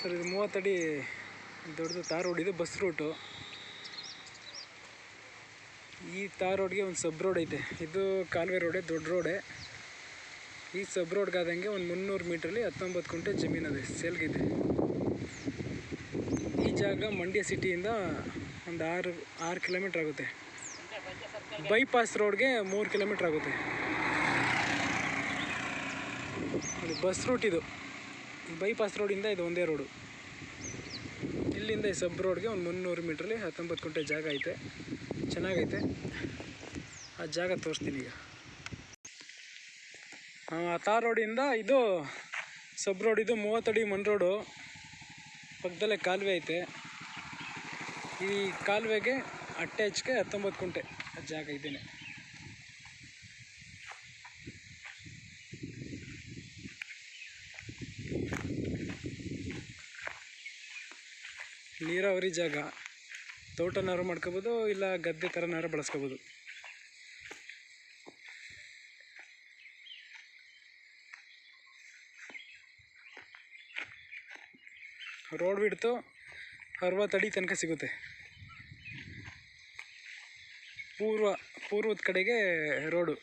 Sir ಇದು 30 ಅಡಿ ದೊಡ್ಡದು ತಾರ್ ರೋಡ್. ಇದು ಬಸ್ ರೂಟು. ಈ ತಾರ್ ರೋಡ್ಗೆ ಒಂದು ಸಬ್ ರೋಡ್ ಐತೆ. ಇದು ಕಾಲುವೆ ರೋಡೇ, ದೊಡ್ಡ ರೋಡೇ. ಈ ಸಬ್ ರೋಡ್ಗಾದಂಗೆ ಒಂದು 300 ಮೀಟ್ರಲ್ಲಿ 19 ಗುಂಟೆ ಜಮೀನದೆ, ಸೇಲ್ಗಿದೆ. ಈ ಜಾಗ ಮಂಡ್ಯ ಸಿಟಿಯಿಂದ ಒಂದು 6 ಕಿಲೋಮೀಟ್ರ್ ಆಗುತ್ತೆ. ಬೈಪಾಸ್ ರೋಡ್ಗೆ 3 ಕಿಲೋಮೀಟ್ರ್ ಆಗುತ್ತೆ. ಇದು ಬಸ್ ರೂಟ್. ಇದು ಬೈಪಾಸ್ ರೋಡಿಂದ ಇದು ಒಂದೇ ರೋಡು. ಇಲ್ಲಿಂದ ಈ ಸಬ್ ರೋಡ್ಗೆ ಒಂದು 300 ಮೀಟ್ರಲ್ಲಿ 19 ಗುಂಟೆ ಜಾಗ ಐತೆ. ಚೆನ್ನಾಗೈತೆ. ಆ ಜಾಗ ತೋರಿಸ್ತೀನಿ ಈಗ. ಆ ತಾರ್ ರೋಡಿಂದ ಇದು ಸಬ್ ರೋಡ್. ಇದು 30 ಅಡಿ ಮಣ್ ರೋಡು. ಪಕ್ಕದಲ್ಲೇ ಕಾಲುವೆ ಐತೆ. ಈ ಕಾಲುವೆಗೆ ಅಟ್ಯಾಚ್ಗೆ 19 ಗುಂಟೆ ಜಾಗ ಇದ್ದೇನೆ. ನೀರಾವರಿ ಜಾಗ. ತೋಟನಾರು ಮಾಡ್ಕೋಬೋದು, ಇಲ್ಲ ಗದ್ದೆ ಥರನಾರು ಬಳಸ್ಕೋಬೋದು. ರೋಡ್ ಬಿಡ್ತು 60 ಅಡಿ ತನಕ ಸಿಗುತ್ತೆ. ಪೂರ್ವದ ಕಡೆಗೆ ರೋಡು.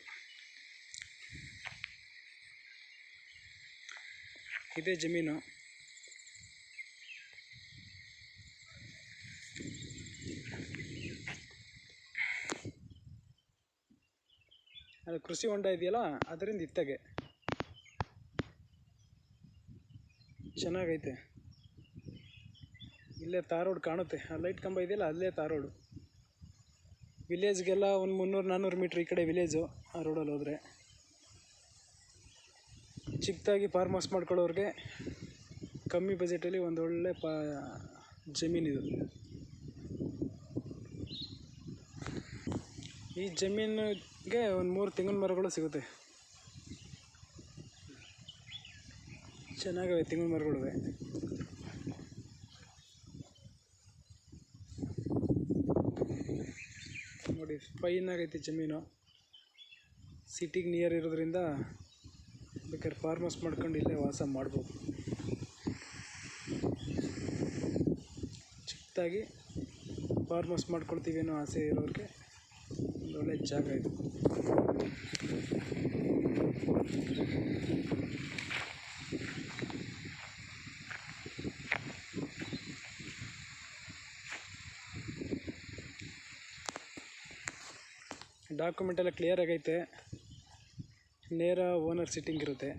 ಇದೇ ಜಮೀನು. ಅದು ಕೃಷಿ ಹೊಂಡ ಇದೆಯಲ್ಲ, ಅದರಿಂದ ಇತ್ತಗೆ ಚೆನ್ನಾಗೈತೆ. ಇಲ್ಲೇ ತಾರ್ ರೋಡ್ ಕಾಣುತ್ತೆ. ಆ ಲೈಟ್ ಕಂಬ ಇದೆಯಲ್ಲ, ಅಲ್ಲೇ ತಾರ್ ರೋಡು. ವಿಲೇಜ್ಗೆಲ್ಲ ಒಂದು 300-400 ಮೀಟ್ರ್ ಈ ಕಡೆ ವಿಲೇಜು. ಆ ರೋಡಲ್ಲಿ ಹೋದರೆ ಚಿಕ್ಕದಾಗಿ ಫಾರ್ಮ್ ಹೌಸ್ ಮಾಡ್ಕೊಳ್ಳೋರಿಗೆ ಕಮ್ಮಿ ಬಜೆಟಲ್ಲಿ ಒಂದು ಒಳ್ಳೆ ಜಮೀನಿದು. ಈ ಜಮೀನಿಗೆ ಒಂದು 3 ತೆಂಗಿನ ಮರಗಳು ಸಿಗುತ್ತೆ. ಚೆನ್ನಾಗಿವೆ ತೆಂಗಿನ ಮರಗಳಿವೆ. ನೋಡಿ, ಫೈನಾಗೈತೆ ಜಮೀನು. ಸಿಟಿಗೆ ನಿಯರ್ ಇರೋದ್ರಿಂದ ಬೇಕಾದ್ರೆ ಫಾರ್ಮ್ ಹೌಸ್ ಮಾಡ್ಕೊಂಡು ಇಲ್ಲೇ ವಾಸ ಮಾಡ್ಬೋದು. ಚಿಕ್ಕದಾಗಿ ಫಾರ್ಮ್ ಹೌಸ್ ಮಾಡ್ಕೊಳ್ತೀವಿ ಅನ್ನೋ ಆಸೆ ಇರೋರಿಗೆ ಒಂದು ಒಳ್ಳೆ ಜಾಗ ಇದು. ಡಾಕ್ಯುಮೆಂಟ್ ಎಲ್ಲ ಕ್ಲಿಯರ್ ಆಗೈತೆ. ನೇರ ಓನರ್ ಸಿಟ್ಟಿಂಗ್ ಇರುತ್ತೆ.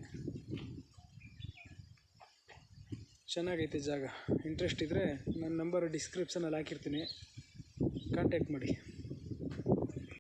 ಚೆನ್ನಾಗೈತೆ ಜಾಗ. ಇಂಟ್ರೆಸ್ಟ್ ಇದ್ದರೆ ನನ್ನ ನಂಬರ್ ಡಿಸ್ಕ್ರಿಪ್ಷನಲ್ಲಿ ಹಾಕಿರ್ತೀನಿ, ಕಾಂಟ್ಯಾಕ್ಟ್ ಮಾಡಿ.